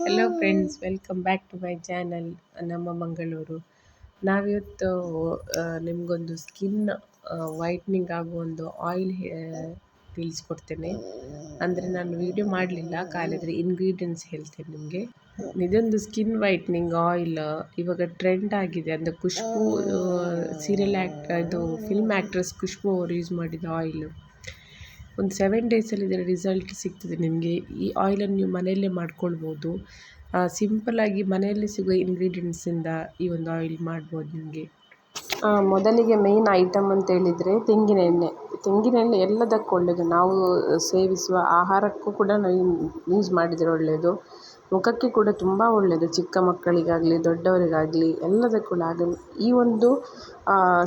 Hello friends, welcome back to my channel ನಮ್ಮ ಮಂಗಳೂರು. ನಾವಿವತ್ತು ನಿಮಗೊಂದು ಸ್ಕಿನ್ ವೈಟ್ನಿಂಗ್ ಆಗೋ ಒಂದು ಆಯಿಲ್ ತಿಳಿಸ್ಕೊಡ್ತೇನೆ. ಅಂದರೆ ನಾನು ವಿಡಿಯೋ ಮಾಡಲಿಲ್ಲ, ಖಾಲಿದ್ರೆ ಇಂಗ್ರೀಡಿಯೆಂಟ್ಸ್ ಹೇಳ್ತೇನೆ ನಿಮಗೆ. ಇದೊಂದು ಸ್ಕಿನ್ ವೈಟ್ನಿಂಗ್ ಆಯಿಲ್ ಇವಾಗ ಟ್ರೆಂಡ್ ಆಗಿದೆ. ಅಂದರೆ ಖುಷ್ಬು ಇದು ಫಿಲ್ಮ್ ಆ್ಯಕ್ಟ್ರೆಸ್ ಖುಷ್ಬು ಅವರು ಯೂಸ್ ಮಾಡಿದ ಆಯಿಲ್. ಒಂದು 7 ಡೇಸಲ್ಲಿ ಇದರ ರಿಸಲ್ಟ್ ಸಿಗ್ತದೆ ನಿಮಗೆ. ಈ ಆಯಿಲನ್ನು ನೀವು ಮನೆಯಲ್ಲೇ ಮಾಡ್ಕೊಳ್ಬೋದು. ಸಿಂಪಲ್ಲಾಗಿ ಮನೆಯಲ್ಲಿ ಸಿಗುವ ಇಂಗ್ರೀಡಿಯೆಂಟ್ಸಿಂದ ಈ ಒಂದು ಆಯಿಲ್ ಮಾಡ್ಬೋದು ನಿಮಗೆ. ಮೊದಲಿಗೆ ಮೇಯ್ನ್ ಐಟಮ್ ಅಂತ ಹೇಳಿದರೆ ತೆಂಗಿನ ಎಣ್ಣೆ. ತೆಂಗಿನ ಎಣ್ಣೆ ಎಲ್ಲದಕ್ಕೂ ಒಳ್ಳೆಯದು. ನಾವು ಸೇವಿಸುವ ಆಹಾರಕ್ಕೂ ಕೂಡ ನಾವು ಯೂಸ್ ಮಾಡಿದರೆ ಒಳ್ಳೆಯದು. ಮುಖಕ್ಕೆ ಕೂಡ ತುಂಬ ಒಳ್ಳೆಯದು. ಚಿಕ್ಕ ಮಕ್ಕಳಿಗಾಗಲಿ ದೊಡ್ಡವರಿಗಾಗಲಿ ಎಲ್ಲದಕ್ಕೂ ಆಗಲಿ. ಈ ಒಂದು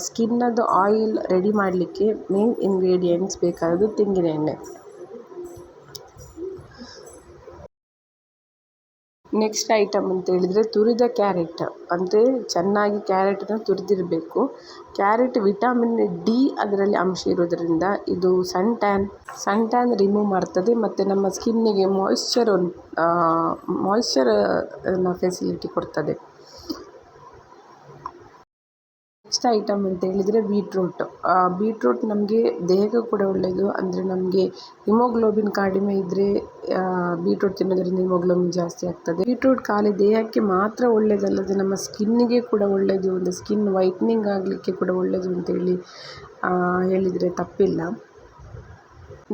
ಸ್ಕಿನ್ನದು ಆಯಿಲ್ ರೆಡಿ ಮಾಡಲಿಕ್ಕೆ ಮೇನ್ ಇಂಗ್ರೀಡಿಯೆಂಟ್ಸ್ ಬೇಕಾದದ್ದು ತೆಂಗಿನ ಎಣ್ಣೆ. ನೆಕ್ಸ್ಟ್ ಐಟಮ್ ಅಂತ ಹೇಳಿದರೆ ತುರಿದ ಕ್ಯಾರೆಟ್. ಅಂದರೆ ಚೆನ್ನಾಗಿ ಕ್ಯಾರೆಟನ್ನು ತುರಿದಿರಬೇಕು. ಕ್ಯಾರೆಟ್ ವಿಟಮಿನ್ ಡಿ ಅದರಲ್ಲಿ ಅಂಶ ಇರೋದರಿಂದ ಇದು ಸನ್ ಟ್ಯಾನ್ ರಿಮೂವ್ ಮಾಡ್ತದೆ ಮತ್ತು ನಮ್ಮ ಸ್ಕಿನ್ನಿಗೆ ಮಾಯ್ಶ್ಚರನ್ನು ಫೆಸಿಲಿಟಿ ಕೊಡ್ತದೆ. ನೆಕ್ಸ್ಟ್ ಐಟಮ್ ಅಂತ ಹೇಳಿದರೆ ಬೀಟ್ರೂಟ್ ನಮಗೆ ದೇಹಕ್ಕೂ ಕೂಡ ಒಳ್ಳೆಯದು. ಅಂದರೆ ನಮಗೆ ಹಿಮೋಗ್ಲೋಬಿನ್ ಕಡಿಮೆ ಇದ್ದರೆ ಬೀಟ್ರೂಟ್ ತಿನ್ನೋದ್ರಿಂದ ಹಿಮೋಗ್ಲೋಬಿನ್ ಜಾಸ್ತಿ ಆಗ್ತದೆ. ಬೀಟ್ರೂಟ್ ಖಾಲಿ ದೇಹಕ್ಕೆ ಮಾತ್ರ ಒಳ್ಳೆಯದಲ್ಲದೆ ನಮ್ಮ ಸ್ಕಿನ್ನಿಗೆ ಕೂಡ ಒಳ್ಳೆಯದು. ಒಂದು ಸ್ಕಿನ್ ವೈಟ್ನಿಂಗ್ ಆಗಲಿಕ್ಕೆ ಕೂಡ ಒಳ್ಳೆಯದು ಅಂತೇಳಿ ಹೇಳಿದರೆ ತಪ್ಪಿಲ್ಲ.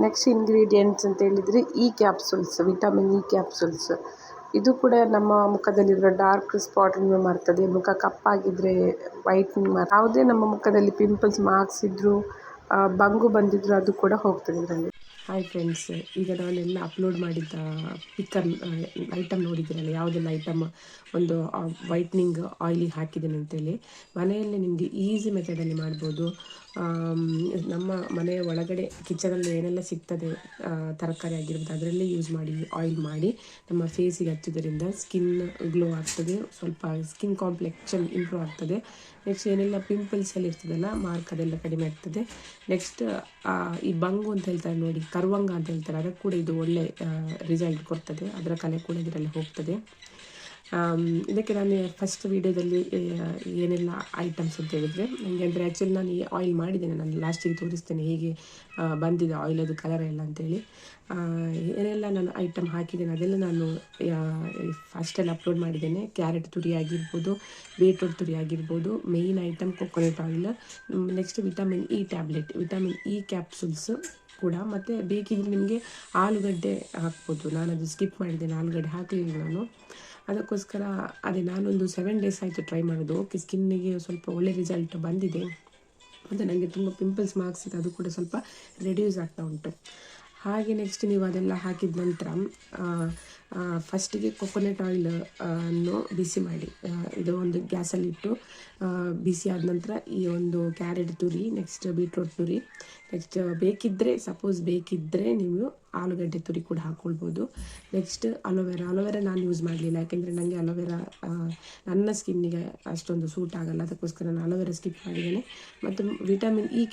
ನೆಕ್ಸ್ಟ್ ಇಂಗ್ರೀಡಿಯೆಂಟ್ಸ್ ಅಂತ ಹೇಳಿದರೆ ವಿಟಮಿನ್ ಇ ಕ್ಯಾಪ್ಸೂಲ್ಸ್. ಇದು ಕೂಡ ನಮ್ಮ ಮುಖದಲ್ಲಿರುವ ಡಾರ್ಕ್ ಸ್ಪಾಟ್ ರಿಮೂವ್ ಮಾಡ್ತದೆ. ಮುಖ ಕಪ್ಪಾಗಿದ್ದರೆ ವೈಟ್ನಿಂಗ್ ಯಾವುದೇ ನಮ್ಮ ಮುಖದಲ್ಲಿ ಪಿಂಪಲ್ಸ್ ಮಾರ್ಕ್ಸ್ ಇದ್ದರೂ ಬಂಗು ಬಂದಿದ್ದರೂ ಅದು ಕೂಡ ಹೋಗ್ತದೆ ಇದರಲ್ಲಿ. ಹಾಯ್ ಫ್ರೆಂಡ್ಸ್, ಈಗ ನಾನೆಲ್ಲ ಅಪ್ಲೋಡ್ ಮಾಡಿದ್ದ ಐಟಮ್ ನೋಡಿದ್ದೀರಲ್ಲ, ಯಾವುದೆಲ್ಲ ಐಟಮ್ ಒಂದು ವೈಟ್ನಿಂಗ್ ಆಯಿಲಿಗೆ ಹಾಕಿದ್ದೇನೆ ಅಂತೇಳಿ. ಮನೆಯಲ್ಲೇ ನಿಮಗೆ ಈಸಿ ಮೆಥಡಲ್ಲಿ ಮಾಡ್ಬೋದು. ನಮ್ಮ ಮನೆಯ ಒಳಗಡೆ ಕಿಚನಲ್ಲಿ ಏನೆಲ್ಲ ಸಿಗ್ತದೆ ತರಕಾರಿ ಆಗಿರ್ಬೋದು ಅದರಲ್ಲೇ ಯೂಸ್ ಮಾಡಿ ಆಯಿಲ್ ಮಾಡಿ ನಮ್ಮ ಫೇಸಿಗೆ ಹಚ್ಚೋದ್ರಿಂದ ಸ್ಕಿನ್ ಗ್ಲೋ ಆಗ್ತದೆ. ಸ್ವಲ್ಪ ಸ್ಕಿನ್ ಕಾಂಪ್ಲೆಕ್ಷನ್ ಇಂಪ್ರೂವ್ ಆಗ್ತದೆ. ನೆಕ್ಸ್ಟ್ ಏನೆಲ್ಲ ಪಿಂಪಲ್ಸ್ ಎಲ್ಲ ಇರ್ತದಲ್ಲ ಮಾರ್ಕ್ ಅದೆಲ್ಲ ಕಡಿಮೆ ಆಗ್ತದೆ. ನೆಕ್ಸ್ಟ್ ಈ ಬಂಗು ಅಂತ ಹೇಳ್ತಾರೆ ನೋಡಿ, ಕರ್ವಂಗ ಅಂತ ಹೇಳ್ತಾರೆ, ಅದಕ್ಕೆ ಕೂಡ ಇದು ಒಳ್ಳೆ ರಿಸಲ್ಟ್ ಕೊಡ್ತದೆ. ಅದರ ಕಲೆ ಕೂಡ ಇದರಲ್ಲಿ ಹೋಗ್ತದೆ. ಇದಕ್ಕೆ ನಾನು ಫಸ್ಟ್ ವೀಡಿಯೋದಲ್ಲಿ ಏನೆಲ್ಲ ಐಟಮ್ಸ್ ಅಂತ ಹೇಳಿದರೆ ನನಗೆ ಅಂದರೆ ಆ್ಯಕ್ಚುಲಿ ನಾನು ಈ ಆಯಿಲ್ ಮಾಡಿದ್ದೇನೆ. ನಾನು ಲಾಸ್ಟಿಗೆ ತೋರಿಸ್ತೇನೆ ಹೇಗೆ ಬಂದಿದೆ ಆಯಿಲದು ಕಲರ್ ಎಲ್ಲ ಅಂತೇಳಿ. ಏನೆಲ್ಲ ನಾನು ಐಟಮ್ ಹಾಕಿದ್ದೇನೆ ಅದೆಲ್ಲ ನಾನು ಫಸ್ಟಲ್ಲಿ ಅಪ್ಲೋಡ್ ಮಾಡಿದ್ದೇನೆ. ಕ್ಯಾರೆಟ್ ತುರಿ ಆಗಿರ್ಬೋದು, ಬೀಟ್ರೂಟ್ ತುರಿ ಆಗಿರ್ಬೋದು, main item coconut oil, next vitamin E tablet, vitamin E capsules ಕೂಡ, ಮತ್ತು ಬೇಕಿದ್ರೆ ನಿಮಗೆ ಆಲೂಗಡ್ಡೆ ಹಾಕ್ಬೋದು. ನಾನದು ಸ್ಕಿಪ್ ಮಾಡಿದ್ದೇನೆ, ಆಲೂಗಡ್ಡೆ ಹಾಕಲಿಲ್ಲ ನಾನು. ಅದಕ್ಕೋಸ್ಕರ ನಾನೊಂದು 7 ಡೇಸ್ ಆಯಿತು ಟ್ರೈ ಮಾಡೋದು. ಓಕೆ, ಸ್ಕಿನ್ನಿಗೆ ಸ್ವಲ್ಪ ಒಳ್ಳೆ ರಿಸಲ್ಟ್ ಬಂದಿದೆ. ಮತ್ತು ನನಗೆ ತುಂಬ ಪಿಂಪಲ್ಸ್ ಮಾರ್ಕ್ಸ್ ಇದೆ, ಅದು ಕೂಡ ಸ್ವಲ್ಪ ರೆಡ್ಯೂಸ್ ಆಗ್ತಾ ಉಂಟು. ಹಾಗೆ ನೆಕ್ಸ್ಟ್ ನೀವು ಅದೆಲ್ಲ ಹಾಕಿದ ನಂತರ ಫಸ್ಟಿಗೆ ಕೊಕೊನಟ್ ಆಯಿಲ್ ಅನ್ನು ಬಿಸಿ ಮಾಡಿ, ಇದು ಒಂದು ಗ್ಯಾಸಲ್ಲಿಟ್ಟು ಬಿಸಿ ಆದ ನಂತರ ಈ ಒಂದು ಕ್ಯಾರೆಟ್ ತುರಿ, ನೆಕ್ಸ್ಟ್ ಬೀಟ್ರೂಟ್ ತುರಿ, ನೆಕ್ಸ್ಟ್ ಸಪೋಸ್ ಬೇಕಿದ್ದರೆ ನೀವು ಆಲೂಗಡ್ಡೆ ತುರಿ ಕೂಡ ಹಾಕ್ಕೊಳ್ಬೋದು. ನೆಕ್ಸ್ಟ್ ಅಲೋವೆರಾ ನಾನು ಯೂಸ್ ಮಾಡಲಿಲ್ಲ, ಯಾಕೆಂದರೆ ನನಗೆ ಅಲೋವೆರಾ ನನ್ನ ಸ್ಕಿನ್ನಿಗೆ ಅಷ್ಟೊಂದು ಸೂಟ್ ಆಗಲ್ಲ. ಅದಕ್ಕೋಸ್ಕರ ನಾನು ಅಲೋವೆರಾ ಸ್ಕಿಪ್ ಮಾಡಿದ್ದೇನೆ. ಮತ್ತು ವಿಟಮಿನ್ ಇ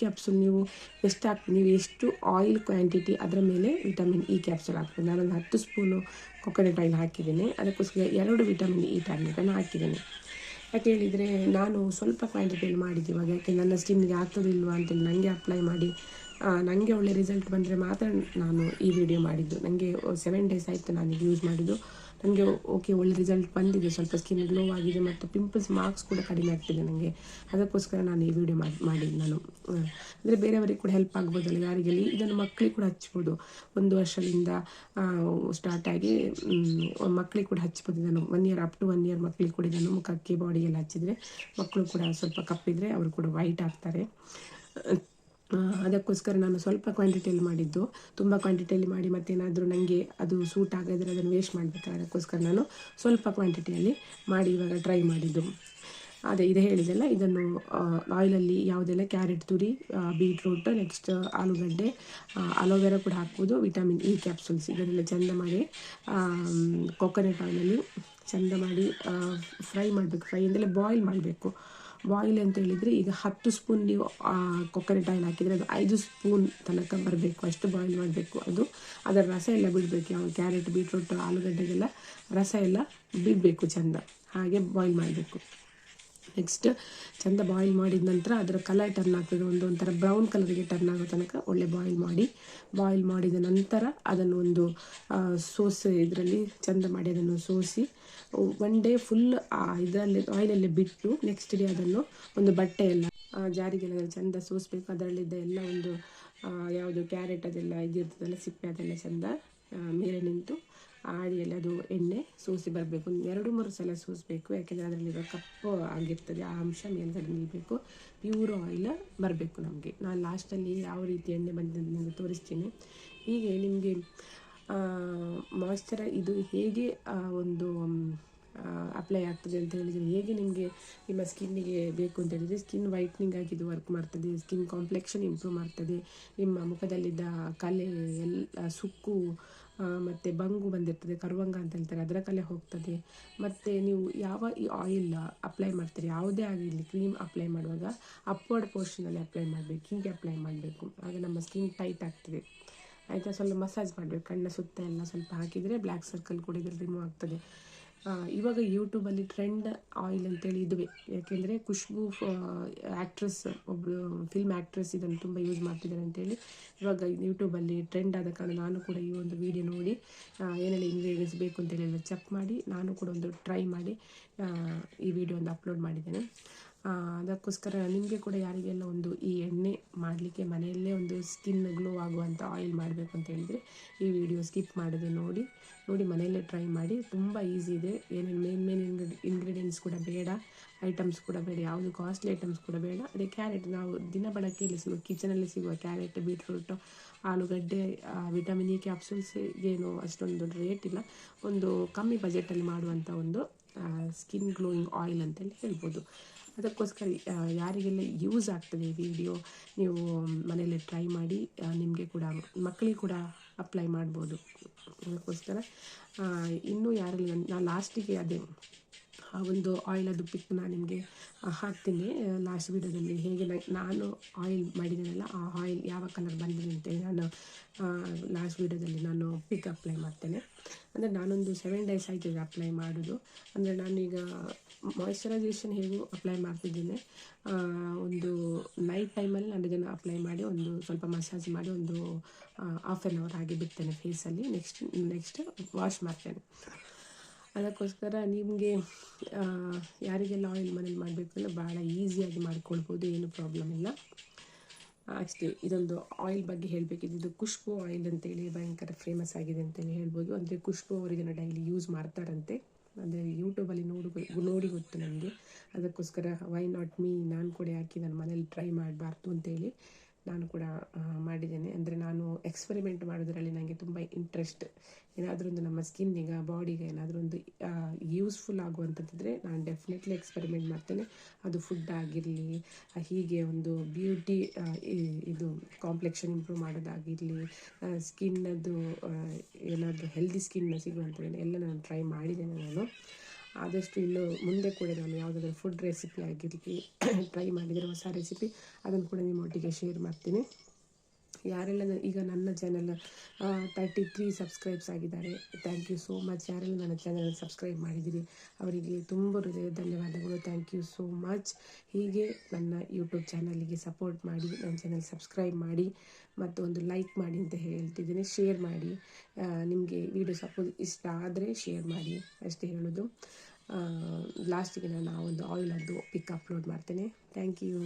ಕ್ಯಾಪ್ಸೂಲ್ ನೀವು ಎಷ್ಟು ಆಯಿಲ್ ಕ್ವಾಂಟಿಟಿ ಅದರ ಮೇಲೆ ವಿಟಮಿನ್ ಇ ಕ್ಯಾಪ್ಸೂಲ್ ಹಾಕ್ಬೋದು. ನಾನೊಂದು 10 ಸ್ಪೂನು ಕೊಕೊನಟ್ ಆಯಿಲ್ ಹಾಕಿದ್ದೇನೆ. ಅದಕ್ಕೋಸ್ಕರ 2 ವಿಟಮಿನ್ ಇ ಟ್ಯಾಬ್ಲೆಟನ್ನು ಹಾಕಿದ್ದೇನೆ. ಯಾಕೆ ಹೇಳಿದರೆ ನಾನು ಸ್ವಲ್ಪ ಕ್ವಾಂಟಿಟಿಯಲ್ಲಿ ಮಾಡಿದ್ದೆ ಇವಾಗ, ಯಾಕೆ ನನ್ನ ಸ್ಕಿನ್ನಿಗೆ ಆಗ್ತದಿಲ್ವಾ ಅಂತೇಳಿ ನನಗೆ ಅಪ್ಲೈ ಮಾಡಿ ನನಗೆ ಒಳ್ಳೆ ರಿಸಲ್ಟ್ ಬಂದರೆ ಮಾತ್ರ ನಾನು ಈ ವಿಡಿಯೋ ಮಾಡಿದ್ದು. ನನಗೆ 7 ಡೇಸ್ ಆಯಿತು ನಾನೀಗ ಯೂಸ್ ಮಾಡಿದ್ದು. ನನಗೆ ಓಕೆ, ಒಳ್ಳೆ ರಿಸಲ್ಟ್ ಬಂದಿದೆ. ಸ್ವಲ್ಪ ಸ್ಕಿನ್ ಗ್ಲೋ ಆಗಿದೆ ಮತ್ತು ಪಿಂಪಲ್ಸ್ ಮಾರ್ಕ್ಸ್ ಕೂಡ ಕಡಿಮೆ ಆಗ್ತಿದೆ ನನಗೆ. ಅದಕ್ಕೋಸ್ಕರ ನಾನು ಈ ವಿಡಿಯೋ ಮಾಡಿದ್ದು ನಾನು. ಅಂದರೆ ಬೇರೆಯವರಿಗೆ ಕೂಡ ಹೆಲ್ಪ್ ಆಗ್ಬೋದಲ್ಲ, ಯಾರಿಗೆಲ್ಲಿ ಇದನ್ನು ಮಕ್ಕಳಿಗೆ ಕೂಡ ಹಚ್ಬೋದು. 1 ವರ್ಷದಿಂದ ಸ್ಟಾರ್ಟ್ ಆಗಿ ಮಕ್ಕಳಿಗೆ ಕೂಡ ಹಚ್ಬೋದು. ಇದನ್ನು 1 ಇಯರ್ ಅಪ್ ಟು 1 ಇಯರ್ ಮಕ್ಕಳಿಗೆ ಕೂಡ ಇದನ್ನು ಮುಖಕ್ಕೆ ಬಾಡಿಗೆಲ್ಲ ಹಚ್ಚಿದರೆ ಮಕ್ಕಳು ಕೂಡ ಸ್ವಲ್ಪ ಕಪ್ಪಿದರೆ ಅವರು ಕೂಡ ವೈಟ್ ಆಗ್ತಾರೆ. ಅದಕ್ಕೋಸ್ಕರ ನಾನು ಸ್ವಲ್ಪ ಕ್ವಾಂಟಿಟಿಯಲ್ಲಿ ಮಾಡಿದ್ದು. ತುಂಬ ಕ್ವಾಂಟಿಟಿಯಲ್ಲಿ ಮಾಡಿ ಮತ್ತೇನಾದರೂ ನನಗೆ ಅದು ಸೂಟ್ ಆಗದಿದ್ರೆ ಅದನ್ನು ವೇಸ್ಟ್ ಮಾಡಬೇಕು. ಅದಕ್ಕೋಸ್ಕರ ನಾನು ಸ್ವಲ್ಪ ಕ್ವಾಂಟಿಟಿಯಲ್ಲಿ ಮಾಡಿ ಇವಾಗ ಟ್ರೈ ಮಾಡಿದ್ದು. ಇದು ಹೇಳಿದೆಲ್ಲ, ಇದನ್ನು ಆಯಿಲಲ್ಲಿ ಯಾವುದೆಲ್ಲ ಕ್ಯಾರೆಟ್ ತುರಿ, ಬೀಟ್ರೂಟ್, ನೆಕ್ಸ್ಟ್ ಆಲೂಗಡ್ಡೆ, ಅಲೋವೆರಾ ಕೂಡ ಹಾಕ್ಬೋದು, ವಿಟಮಿನ್ ಇ ಕ್ಯಾಪ್ಸೂಲ್ಸ್ ಇದನ್ನೆಲ್ಲ ಚೆಂದ ಮಾಡಿ ಕೊಕೊನಟ್ ಆಯಿಲಲ್ಲಿ ಚೆಂದ ಮಾಡಿ ಫ್ರೈ ಮಾಡಬೇಕು. ಫ್ರೈ ಅಂದರೆ ಬಾಯ್ಲ್ ಮಾಡಬೇಕು. ಬಾಯ್ಲ್ ಅಂತ ಹೇಳಿದರೆ ಈಗ 10 ಸ್ಪೂನ್ ನೀವು ಕೊಕೊನಟ್ ಆಯಿಲ್ ಹಾಕಿದರೆ ಅದು 5 ಸ್ಪೂನ್ ತನಕ ಬರಬೇಕು, ಅಷ್ಟು ಬಾಯ್ಲ್ ಮಾಡಬೇಕು. ಅದು ಅದರ ರಸ ಎಲ್ಲ ಬಿಡಬೇಕು. ಯಾವ ಕ್ಯಾರೆಟ್, ಬೀಟ್ರೂಟ್, ಆಲೂಗಡ್ಡೆಗೆಲ್ಲ ರಸ ಎಲ್ಲ ಬಿಡಬೇಕು ಚೆಂದ, ಹಾಗೆ ಬಾಯ್ಲ್ ಮಾಡಬೇಕು. ನೆಕ್ಸ್ಟ್ ಚೆಂದ ಬಾಯ್ಲ್ ಮಾಡಿದ ನಂತರ ಅದರ ಕಲರ್ ಟರ್ನ್ ಆಗ್ತದೆ, ಒಂಥರ ಬ್ರೌನ್ ಕಲರಿಗೆ ಟರ್ನ್ ಆಗೋ ತನಕ ಒಳ್ಳೆ ಬಾಯ್ಲ್ ಮಾಡಿದ ನಂತರ ಅದನ್ನು ಒಂದು ಸೋಸ್ ಇದರಲ್ಲಿ ಚೆಂದ ಮಾಡಿ ಅದನ್ನು ಸೋಸಿ 1 ಡೇ ಫುಲ್ ಇದರಲ್ಲಿ ಆಯಿಲಲ್ಲಿ ಬಿಟ್ಟು ನೆಕ್ಸ್ಟ್ ಡೇ ಅದನ್ನು ಒಂದು ಬಟ್ಟೆಯೆಲ್ಲ ಜಾರಿಗೆಲ್ಲ ಚೆಂದ ಸೋಸಬೇಕು. ಅದರಲ್ಲಿದ್ದ ಎಲ್ಲ ಒಂದು ಯಾವುದು ಕ್ಯಾರೆಟ್ ಅದೆಲ್ಲ ಇದಿರ್ತದಲ್ಲ ಸಿಪ್ಪೆ ಅದೆಲ್ಲ ಚೆಂದ ಮೇಲೆ ನಿಂತು ಆಡಿಯಲ್ಲಿ ಅದು ಎಣ್ಣೆ ಸೋಸಿ ಬರಬೇಕು. 2-3 ಸಲ ಸೋಸಬೇಕು, ಯಾಕೆಂದರೆ ಅದರಲ್ಲಿರೋ ಕಪ್ಪು ಆಗಿರ್ತದೆ, ಆ ಅಂಶ ಮೇಲ್ಗಡೆ ನಿಲ್ಲಬೇಕು, ಪ್ಯೂರ್ ಆಯಿಲ್ ಬರಬೇಕು ನಮಗೆ. ನಾನು ಲಾಸ್ಟಲ್ಲಿ ಯಾವ ರೀತಿ ಎಣ್ಣೆ ಬಂದಿದ್ದು ನಿಮಗೆ ತೋರಿಸ್ತೀನಿ. ಹೀಗೆ ನಿಮಗೆ ಮಾಯ್ಶ್ಚರ ಇದು ಹೇಗೆ ಒಂದು ಅಪ್ಲೈ ಆಗ್ತದೆ ಅಂತ ಹೇಳಿದರೆ, ಹೇಗೆ ನಿಮಗೆ ನಿಮ್ಮ ಸ್ಕಿನ್ನಿಗೆ ಬೇಕು ಅಂತ ಹೇಳಿದರೆ, ಸ್ಕಿನ್ ವೈಟ್ನಿಂಗ್ ಆಗಿ ಇದು ವರ್ಕ್ ಮಾಡ್ತದೆ, ಸ್ಕಿನ್ ಕಾಂಪ್ಲೆಕ್ಷನ್ ಇಂಪ್ರೂವ್ ಮಾಡ್ತದೆ, ನಿಮ್ಮ ಮುಖದಲ್ಲಿದ್ದ ಕಲೆ ಎಲ್ಲ ಸುಕ್ಕು ಮತ್ತು ಬಂಗು ಬಂದಿರ್ತದೆ, ಕರುವಂಗ ಅಂತ ಹೇಳ್ತಾರೆ, ಅದರ ಕಲೆ ಹೋಗ್ತದೆ. ಮತ್ತು ನೀವು ಯಾವ ಈ ಆಯಿಲ್ ಅಪ್ಲೈ ಮಾಡ್ತೀರಿ, ಯಾವುದೇ ಆಗಿರಲಿ ಕ್ರೀಮ್ ಅಪ್ಲೈ ಮಾಡುವಾಗ ಅಪ್ವರ್ಡ್ ಪೋರ್ಷನಲ್ಲಿ ಅಪ್ಲೈ ಮಾಡಬೇಕು, ಹೀಗೆ ಅಪ್ಲೈ ಮಾಡಬೇಕು, ಆಗ ನಮ್ಮ ಸ್ಕಿನ್ ಟೈಟ್ ಆಗ್ತದೆ ಆಯಿತಾ. ಸ್ವಲ್ಪ ಮಸಾಜ್ ಮಾಡಬೇಕು, ಕಣ್ಣ ಸುತ್ತ ಎಲ್ಲ ಸ್ವಲ್ಪ ಹಾಕಿದರೆ ಬ್ಲ್ಯಾಕ್ ಸರ್ಕಲ್ ಕೂಡ ಇದ್ರ ರಿಮೂವ್ ಆಗ್ತದೆ. ಇವಾಗ ಯೂಟ್ಯೂಬಲ್ಲಿ ಟ್ರೆಂಡ್ ಆಯಿಲ್ ಅಂತೇಳಿ ಇದುವೆ, ಯಾಕೆಂದರೆ ಖುಷ್ಬು ಆ್ಯಕ್ಟ್ರೆಸ್ ಒಬ್ಬರು ಫಿಲ್ಮ್ ಆ್ಯಕ್ಟ್ರೆಸ್ ಇದನ್ನು ತುಂಬ ಯೂಸ್ ಮಾಡ್ತಿದ್ದಾರೆ ಅಂತೇಳಿ ಇವಾಗ ಯೂಟ್ಯೂಬಲ್ಲಿ ಟ್ರೆಂಡ್ ಆದ ಕಾರಣ ನಾನು ಕೂಡ ಈ ಒಂದು ವಿಡಿಯೋ ನೋಡಿ ಏನೆಲ್ಲ ಇಂಗ್ರೀಡಿಯೆಂಟ್ಸ್ ಬೇಕು ಅಂತೇಳಿ ಎಲ್ಲ ಚೆಕ್ ಮಾಡಿ ನಾನು ಕೂಡ ಒಂದು ಟ್ರೈ ಮಾಡಿ ಈ ವಿಡಿಯೋ ಒಂದು ಅಪ್ಲೋಡ್ ಮಾಡಿದ್ದೇನೆ. ಅದಕ್ಕೋಸ್ಕರ ನಿಮಗೆ ಕೂಡ ಯಾರಿಗೆಲ್ಲ ಒಂದು ಈ ಎಣ್ಣೆ ಮಾಡಲಿಕ್ಕೆ ಮನೆಯಲ್ಲೇ ಒಂದು ಸ್ಕಿನ್ ಗ್ಲೋ ಆಗುವಂಥ ಆಯಿಲ್ ಮಾಡಬೇಕು ಅಂತ ಹೇಳಿದರೆ ಈ ವಿಡಿಯೋ ಸ್ಕಿಪ್ ಮಾಡದೆ ನೋಡಿ ಮನೆಯಲ್ಲೇ ಟ್ರೈ ಮಾಡಿ. ತುಂಬ ಈಸಿ ಇದೆ, ಏನೇನು ಮೇನ್ ಇಂಗ್ರೀಡಿಯೆಂಟ್ಸ್ ಕೂಡ ಬೇಡ, ಐಟಮ್ಸ್ ಕೂಡ ಬೇಡ, ಯಾವುದು ಕಾಸ್ಟ್ಲಿ ಐಟಮ್ಸ್ ಕೂಡ ಬೇಡ. ಅದೇ ಕ್ಯಾರೆಟ್ ನಾವು ದಿನ ಬಳಕೆಯಲ್ಲಿ ಸಿಗುವ ಕಿಚನಲ್ಲಿ ಸಿಗುವ ಕ್ಯಾರೆಟ್, ಬೀಟ್ರೂಟ್, ಆಲೂಗಡ್ಡೆ, ವಿಟಮಿನ್ ಇ ಕ್ಯಾಪ್ಸೂಲ್ಸ್ ಏನು ಅಷ್ಟೊಂದು ರೇಟ್ ಇಲ್ಲ, ಒಂದು ಕಮ್ಮಿ ಬಜೆಟಲ್ಲಿ ಮಾಡುವಂಥ ಒಂದು ಸ್ಕಿನ್ ಗ್ಲೋಯಿಂಗ್ ಆಯಿಲ್ ಅಂತೇಳಿ ಹೇಳ್ಬೋದು. ಅದಕ್ಕೋಸ್ಕರ ಯಾರಿಗೆಲ್ಲ ಯೂಸ್ ಆಗ್ತದೆ ಈ ವಿಡಿಯೋ ನೀವು ಮನೆಯಲ್ಲೇ ಟ್ರೈ ಮಾಡಿ, ನಿಮಗೆ ಕೂಡ ಮಕ್ಕಳಿಗೆ ಕೂಡ ಅಪ್ಲೈ ಮಾಡ್ಬೋದು. ಅದಕ್ಕೋಸ್ಕರ ಇನ್ನೂ ಯಾರೆಲ್ಲ ನಾನು ಲಾಸ್ಟಿಗೆ ಅದೇ ಆ ಒಂದು ಆಯಿಲದು ಪಿಕ್ ನಾನು ನಿಮಗೆ ಹಾಕ್ತೀನಿ ಲಾಸ್ಟ್ ವೀಡಿಯೋದಲ್ಲಿ, ಹೇಗೆ ನಾನು ಆಯಿಲ್ ಮಾಡಿದ್ದೇನಲ್ಲ ಆ ಆಯಿಲ್ ಯಾವ ಕಲರ್ ಬಂದಿದೆ ಅಂತೇಳಿ ನಾನು ಲಾಸ್ಟ್ ವೀಡಿಯೋದಲ್ಲಿ ನಾನು ಪಿಕ್ ಅಪ್ಲೈ ಮಾಡ್ತೇನೆ. ಅಂದರೆ ನಾನೊಂದು 7 ಡೇಸ್ ಆಯ್ತಿದೆ ಅಪ್ಲೈ ಮಾಡೋದು. ಅಂದರೆ ನಾನೀಗ ಮಾಯ್ಶ್ಚರೈಸೇಷನ್ ಹೇಗೂ ಅಪ್ಲೈ ಮಾಡ್ತಿದ್ದೇನೆ, ಒಂದು ನೈಟ್ ಟೈಮಲ್ಲಿ ನಾನು ಇದನ್ನು ಅಪ್ಲೈ ಮಾಡಿ ಒಂದು ಸ್ವಲ್ಪ ಮಸಾಜ್ ಮಾಡಿ ಒಂದು ಹಾಫ್ ಆನ್ ಅವರ್ ಹಾಗೆ ಬಿಡ್ತೇನೆ ಫೇಸಲ್ಲಿ, ನೆಕ್ಸ್ಟ್ ವಾಶ್ ಮಾಡ್ತೇನೆ. ಅದಕ್ಕೋಸ್ಕರ ನಿಮಗೆ ಯಾರಿಗೆಲ್ಲ ಆಯಿಲ್ ಮನೇಲಿ ಮಾಡಬೇಕು ಅಂದರೆ ಭಾಳ ಈಸಿಯಾಗಿ ಮಾಡ್ಕೊಳ್ಬೋದು, ಏನು ಪ್ರಾಬ್ಲಮ್ ಇಲ್ಲ. ಅಷ್ಟೇ, ಇದೊಂದು ಆಯಿಲ್ ಬಗ್ಗೆ ಹೇಳಬೇಕಿದ್ದು, ಇದು ಖುಷ್ಬು ಆಯಿಲ್ ಅಂತೇಳಿ ಭಯಂಕರ ಫೇಮಸ್ ಆಗಿದೆ ಅಂತೇಳಿ ಹೇಳ್ಬೋದು. ಅಂದರೆ ಖುಷ್ಬು ಅವರು ಇದನ್ನು ಡೈಲಿ ಯೂಸ್ ಮಾಡ್ತಾರಂತೆ, ಅಂದರೆ ಯೂಟ್ಯೂಬಲ್ಲಿ ನೋಡಿ ಗೊತ್ತು ನನಗೆ. ಅದಕ್ಕೋಸ್ಕರ ವೈ ನಾಟ್ ಮೀ, ನಾನು ಕೂಡ ಯಾಕೆ ನನ್ನ ಮನೇಲಿ ಟ್ರೈ ಮಾಡಬಾರ್ದು ಅಂತೇಳಿ ನಾನು ಕೂಡ ಮಾಡಿದ್ದೇನೆ. ಅಂದರೆ ನಾನು ಎಕ್ಸ್ಪರಿಮೆಂಟ್ ಮಾಡೋದರಲ್ಲಿ ನನಗೆ ತುಂಬ ಇಂಟ್ರೆಸ್ಟ್. ಏನಾದರೂ ಒಂದು ನಮ್ಮ ಸ್ಕಿನ್ನಿಗೆ, ಬಾಡಿಗೆ ಏನಾದರೂ ಒಂದು ಯೂಸ್ಫುಲ್ ಆಗುವಂಥದ್ದಿದ್ರೆ ನಾನು ಡೆಫಿನೆಟ್ಲಿ ಎಕ್ಸ್ಪರಿಮೆಂಟ್ ಮಾಡ್ತೇನೆ. ಅದು ಫುಡ್ ಆಗಿರಲಿ, ಹೀಗೆ ಒಂದು ಬ್ಯೂಟಿ ಇದು ಕಾಂಪ್ಲೆಕ್ಷನ್ ಇಂಪ್ರೂವ್ ಮಾಡೋದಾಗಿರಲಿ, ಸ್ಕಿನ್ನದು ಏನಾದರೂ ಹೆಲ್ದಿ ಸ್ಕಿನ್ ಸಿಗುವಂಥದ್ದು ಎಲ್ಲ ನಾನು ಟ್ರೈ ಮಾಡಿದ್ದೇನೆ. ನಾನು ಆದಷ್ಟು ಇನ್ನು ಮುಂದೆ ಕೂಡ ನಾನು ಯಾವುದಾದ್ರೂ ಫುಡ್ ರೆಸಿಪಿ ಆಗಿರಲಿ ಟ್ರೈ ಮಾಡಿದರೆ ಹೊಸ ರೆಸಿಪಿ ಅದನ್ನು ಕೂಡ ನಿಮ್ಮೊಟ್ಟಿಗೆ ಶೇರ್ ಮಾಡ್ತೀನಿ. ಯಾರೆಲ್ಲ ಈಗ ನನ್ನ ಚಾನಲ್ 33 ಸಬ್ಸ್ಕ್ರೈಬ್ಸ್ ಆಗಿದ್ದಾರೆ, ಥ್ಯಾಂಕ್ ಯು ಸೋ ಮಚ್. ಯಾರೆಲ್ಲ ನನ್ನ ಚಾನಲ್ ಸಬ್ಸ್ಕ್ರೈಬ್ ಮಾಡಿದ್ದೀರಿ ಅವರಿಗೆ ತುಂಬ ಹೃದಯ ಧನ್ಯವಾದಗಳು, ಥ್ಯಾಂಕ್ ಯು ಸೋ ಮಚ್. ಹೀಗೆ ನನ್ನ ಯೂಟ್ಯೂಬ್ ಚಾನಲಿಗೆ ಸಪೋರ್ಟ್ ಮಾಡಿ, ನನ್ನ ಚಾನಲ್ ಸಬ್ಸ್ಕ್ರೈಬ್ ಮಾಡಿ ಮತ್ತು ಒಂದು ಲೈಕ್ ಮಾಡಿ ಅಂತ ಹೇಳ್ತಿದ್ದೀನಿ. ಶೇರ್ ಮಾಡಿ, ನಿಮಗೆ ವಿಡಿಯೋ ಸಪೋಸ್ ಇಷ್ಟ ಆದರೆ ಶೇರ್ ಮಾಡಿ, ಅಷ್ಟೇ ಹೇಳೋದು. ಲಾಸ್ಟಿಗೆ ನಾನು ಆ ಒಂದು ಆಯಿಲದ್ದು ಪಿಕ್ ಅಪ್ಲೋಡ್ ಮಾಡ್ತೇನೆ. Thank you.